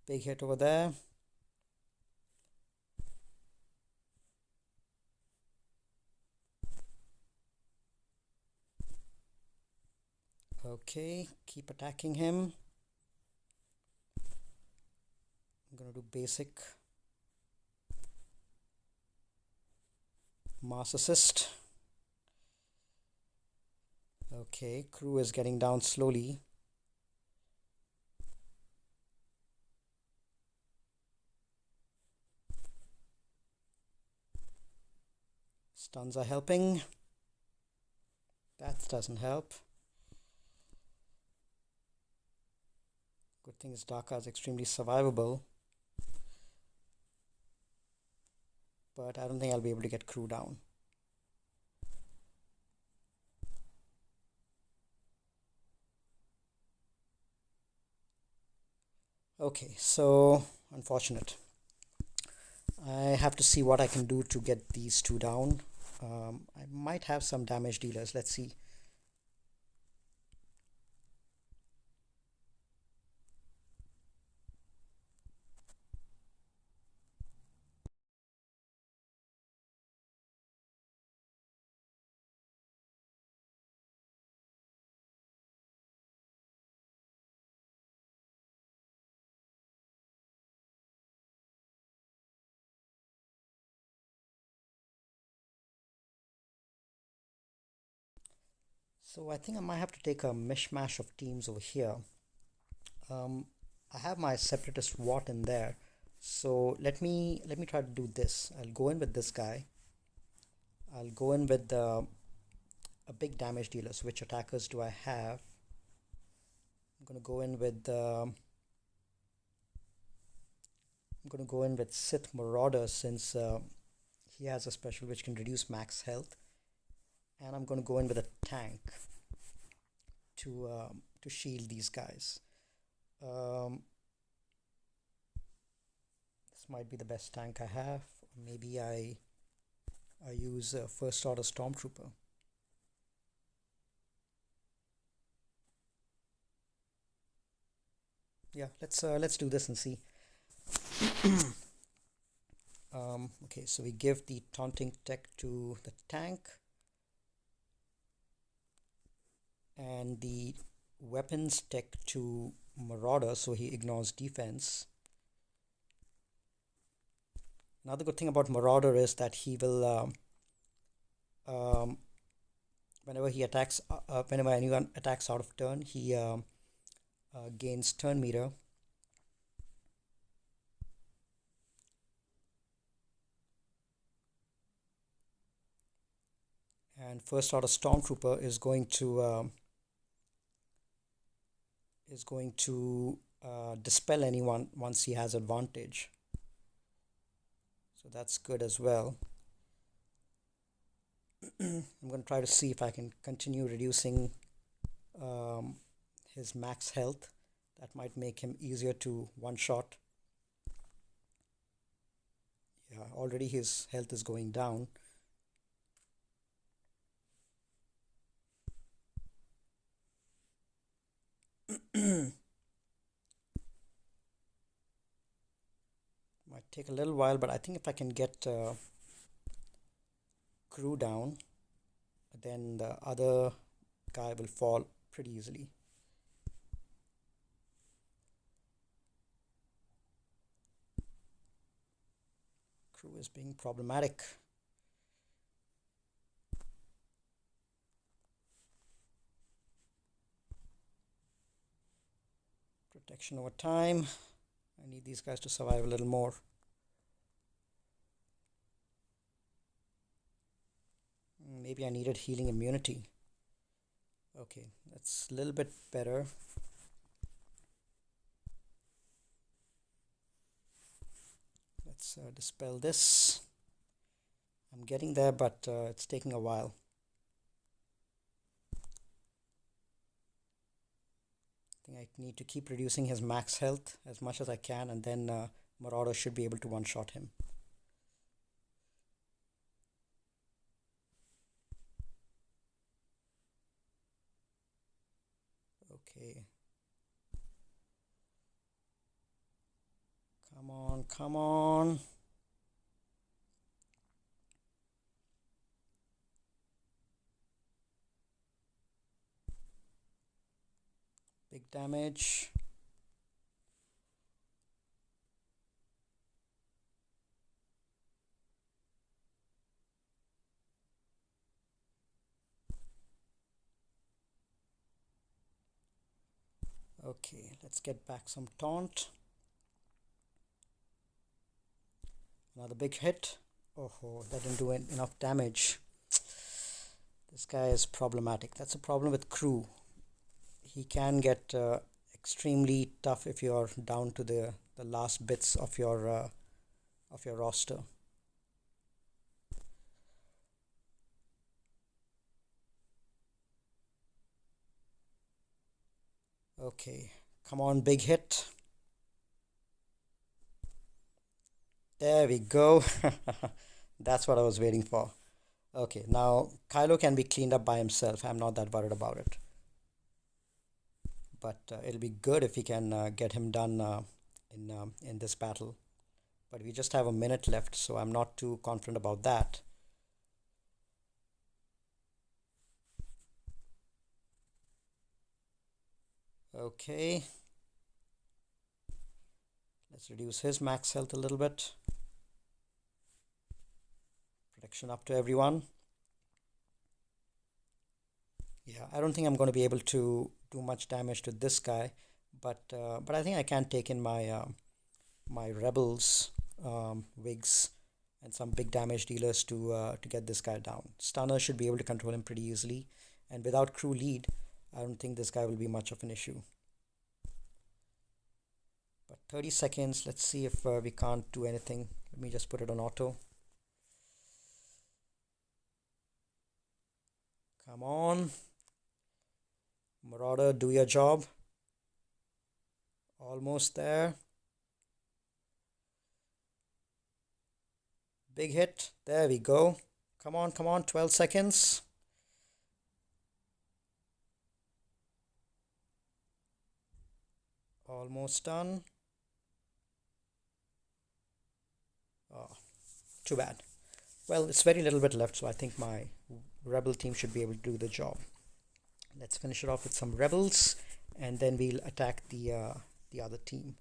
Big hit over there. Okay, keep attacking him. I'm gonna do basic mass assist. Okay, crew is getting down slowly. Stuns are helping. That doesn't help. Good thing is Daka is extremely survivable. But I don't think I'll be able to get crew down. Okay, so unfortunate. I have to see what I can do to get these two down. I might have some damage dealers. Let's see. So I think I might have to take a mishmash of teams over here. I have my separatist Watt in there. So let me try to do this. I'll go in with this guy. I'll go in with a big damage dealer. So which attackers do I have? I'm gonna go in with Sith Marauder since he has a special which can reduce max health, and I'm gonna go in with a tank to shield these guys. This might be the best tank I have. Maybe I use a first order stormtrooper. Yeah, let's do this and see. Okay, so we give the taunting tech to the tank and the weapons tech to Marauder, so he ignores defense. Another good thing about Marauder is that he will whenever he attacks whenever anyone attacks out of turn, he gains turn meter. And first order stormtrooper is going to dispel anyone once he has advantage, so that's good as well. I'm going to try to see if I can continue reducing his max health. That might make him easier to one shot. Yeah, already his health is going down. Might take a little while, but I think if I can get crew down, then the other guy will fall pretty easily. Crew is being problematic. Protection over time. I need these guys to survive a little more. Maybe I needed healing immunity. Okay, that's a little bit better. Let's dispel this. I'm getting there, but it's taking a while. I think I need to keep reducing his max health as much as I can, and then Marauder should be able to one-shot him. Okay. Come on, come on. Big damage. Okay, let's get back some taunt. Another big hit. Oh, that didn't do enough damage. This guy is problematic. That's a problem with crew. He can get extremely tough if you're down to the last bits of your roster. Okay, come on, big hit. There we go. That's what I was waiting for. Okay, now Kylo can be cleaned up by himself. I'm not that worried about it. But it'll be good if we can get him done in this battle. But we just have a minute left, so I'm not too confident about that. Okay. Let's reduce his max health a little bit. Protection up to everyone. Yeah, I don't think I'm going to be able to do much damage to this guy, but I think I can take in my rebels wigs and some big damage dealers to get this guy down. Stunner should be able to control him pretty easily, and without crew lead, I don't think this guy will be much of an issue. But 30 seconds, let's see if we can't do anything. Let me just put it on auto. Come on. Marauder, do your job. Almost there. Big hit. There we go. Come on, come on. 12 seconds. Almost done. Oh, too bad. Well, it's very little bit left, so I think my rebel team should be able to do the job. Let's finish it off with some rebels, and then we'll attack the other team.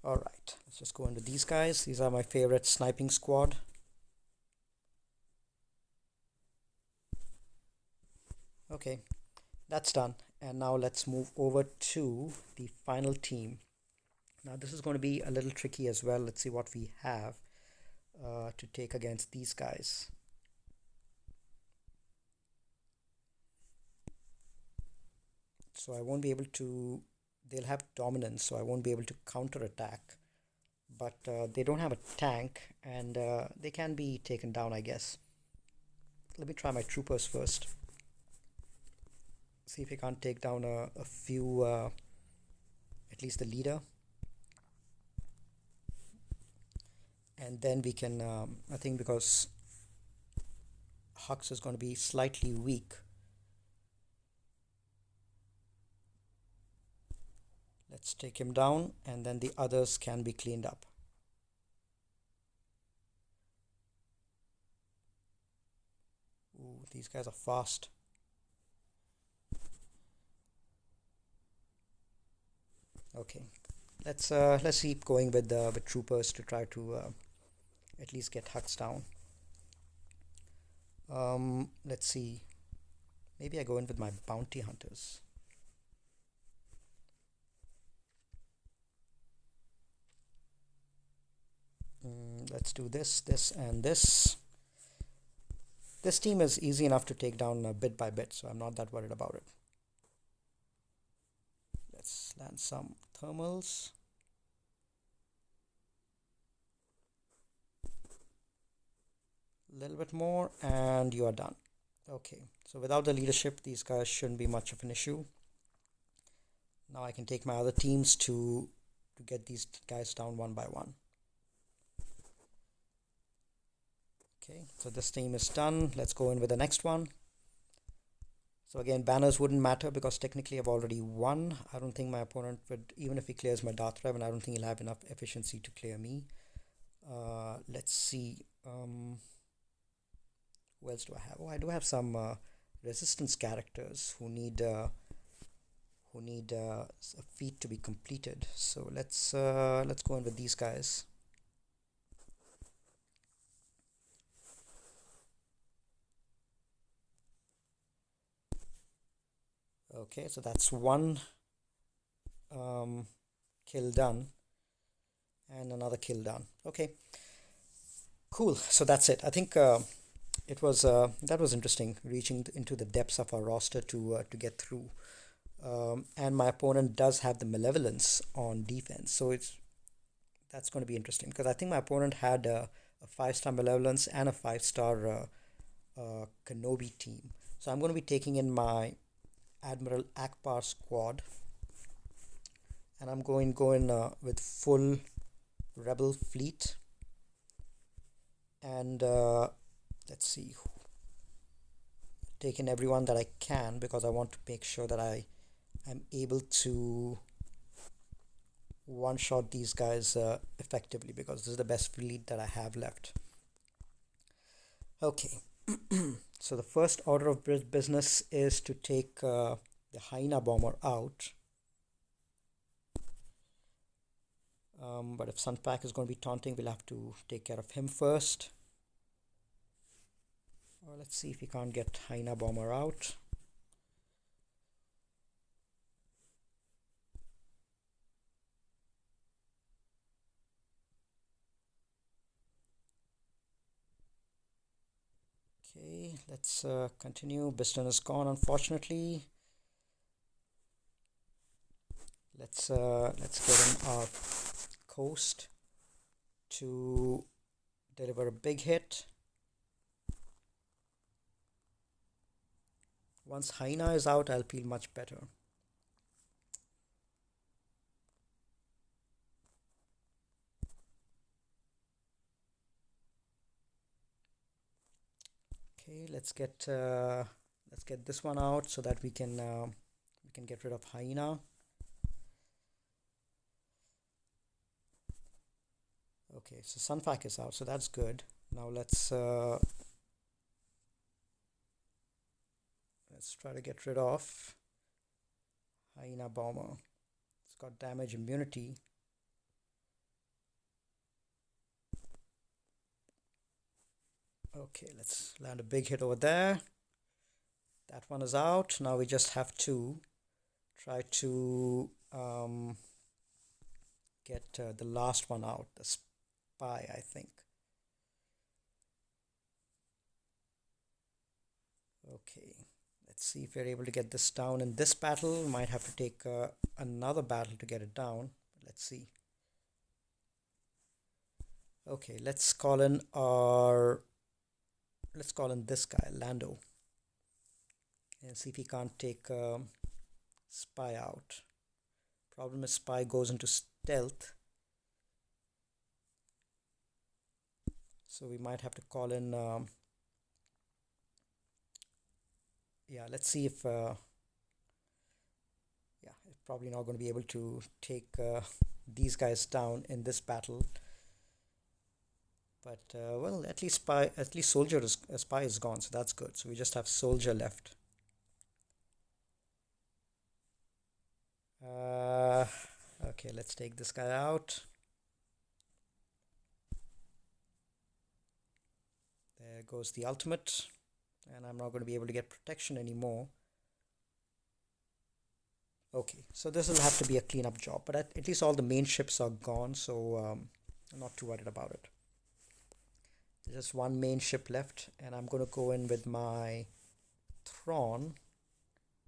All right, let's just go into these guys. These are my favorite sniping squad. Okay, that's done. And now let's move over to the final team. Now this is going to be a little tricky as well. Let's see what we have to take against these guys. So I won't be able to, they'll have dominance, so I won't be able to counter attack. But they don't have a tank, and they can be taken down, I guess. Let me try my troopers first. See if we can't take down a few, at least the leader. And then we can, I think because Hux is going to be slightly weak. Let's take him down, and then the others can be cleaned up. Ooh, these guys are fast. Okay, let's keep going with the troopers to try to at least get Hux down. Let's see. Maybe I go in with my bounty hunters. Let's do this, this, and this. This team is easy enough to take down bit by bit, so I'm not that worried about it. Let's land some thermals. A little bit more, and you are done. Okay, so without the leadership, these guys shouldn't be much of an issue. Now I can take my other teams to get these guys down one by one. Okay, so this team is done. Let's go in with the next one. So again, banners wouldn't matter because technically I've already won. I don't think my opponent would, even if he clears my Darth Revan, I don't think he'll have enough efficiency to clear me. Let's see. Who else do I have? Oh, I do have some resistance characters who need a feat to be completed. So let's go in with these guys. Okay, so that's one kill done and another kill done. Okay, cool. So that's it. I think it was that was interesting, reaching into the depths of our roster to get through. And my opponent does have the malevolence on defense, so that's going to be interesting because I think my opponent had a 5-star malevolence and a 5-star Kenobi team. So I'm going to be taking in my Admiral Akbar squad, and I'm going with full rebel fleet. And let's see, take in everyone that I can because I want to make sure that I'm able to one-shot these guys effectively because this is the best fleet that I have left. Okay, so the first order of business is to take the Hyena bomber out. But if Sunpack is going to be taunting, we'll have to take care of him first. Let's see if we can't get Hyena bomber out. Okay, let's continue. Biston is gone, unfortunately. Let's get in our coast to deliver a big hit. Once Hyena is out, I'll feel much better. Okay, let's get this one out so that we can get rid of Hyena. Okay, so Sunpack is out, so that's good. Now let's try to get rid of Hyena bomber. It's got damage immunity. Okay, let's land a big hit over there. That one is out. Now we just have to try to get the last one out, the spy, I think. Okay, let's see if we're able to get this down in this battle. Might have to take another battle to get it down. Let's see. Okay, let's call in this guy, Lando, and see if he can't take spy out. Problem is spy goes into stealth, so we might have to call in yeah, let's see if probably not going to be able to take these guys down in this battle. But well, at least spy, spy is gone, so that's good. So we just have soldier left. Okay, let's take this guy out. There goes the ultimate, and I'm not going to be able to get protection anymore. Okay, so this will have to be a cleanup job, but at least all the main ships are gone, so I'm not too worried about it. There's just one main ship left, and I'm going to go in with my Thrawn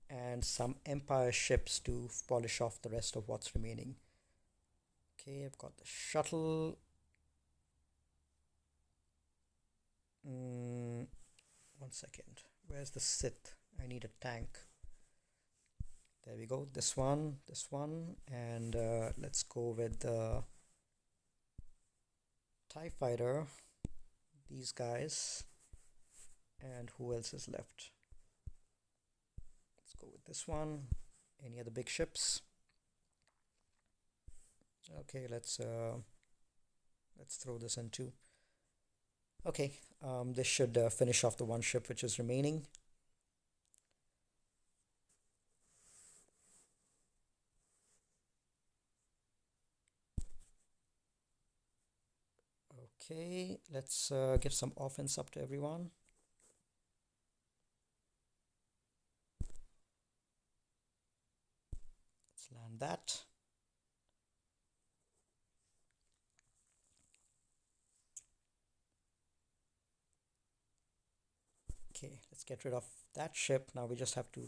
and some Empire ships to polish off the rest of what's remaining. Okay, I've got the shuttle. Mm, 1 second. Where's the Sith? I need a tank. There we go. This one, and let's go with the TIE fighter. These guys, and who else is left? Let's go with this one. Any other big ships? Okay, let's throw this in too. Okay, this should finish off the one ship which is remaining. Okay, let's give some offense up to everyone. Let's land that. Okay, let's get rid of that ship. Now we just have to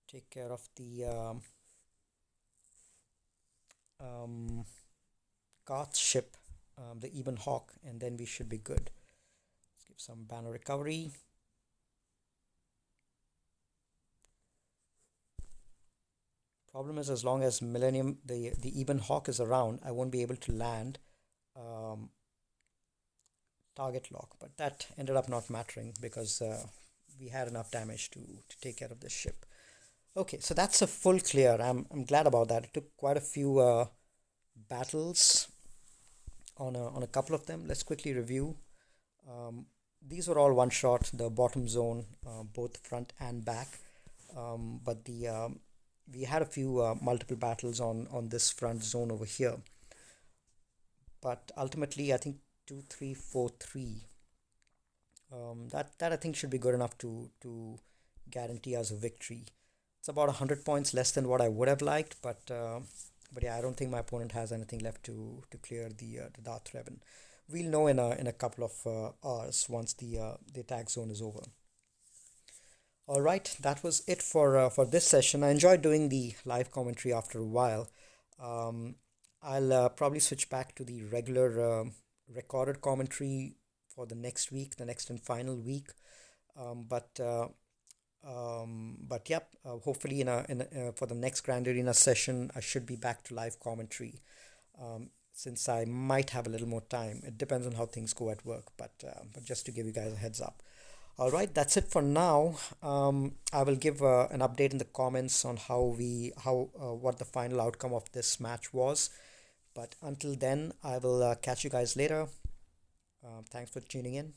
take care of the Garth ship, the Ebon Hawk, and then we should be good. Let's give some banner recovery. Problem is, as long as Millennium, the Ebon Hawk is around, I won't be able to land target lock, but that ended up not mattering because we had enough damage to take care of this ship. Okay, so that's a full clear. I'm glad about that. It took quite a few battles on a couple of them. Let's quickly review. These were all one shot. The bottom zone, both front and back. But the we had a few multiple battles on this front zone over here. But ultimately, I think 2-3-4-3. That I think should be good enough to guarantee us a victory. It's about 100 points less than what I would have liked, but yeah, I don't think my opponent has anything left to clear the Darth Revan. We'll know in a couple of hours once the attack zone is over. All right, that was it for this session. I enjoyed doing the live commentary after a while. I'll probably switch back to the regular recorded commentary for the next week, the next and final week. But yep, hopefully for the next Grand Arena session, I should be back to live commentary. Since I might have a little more time. It depends on how things go at work, but just to give you guys a heads up. All right, that's it for now. I will give an update in the comments on what the final outcome of this match was. But until then, I will catch you guys later. Thanks for tuning in.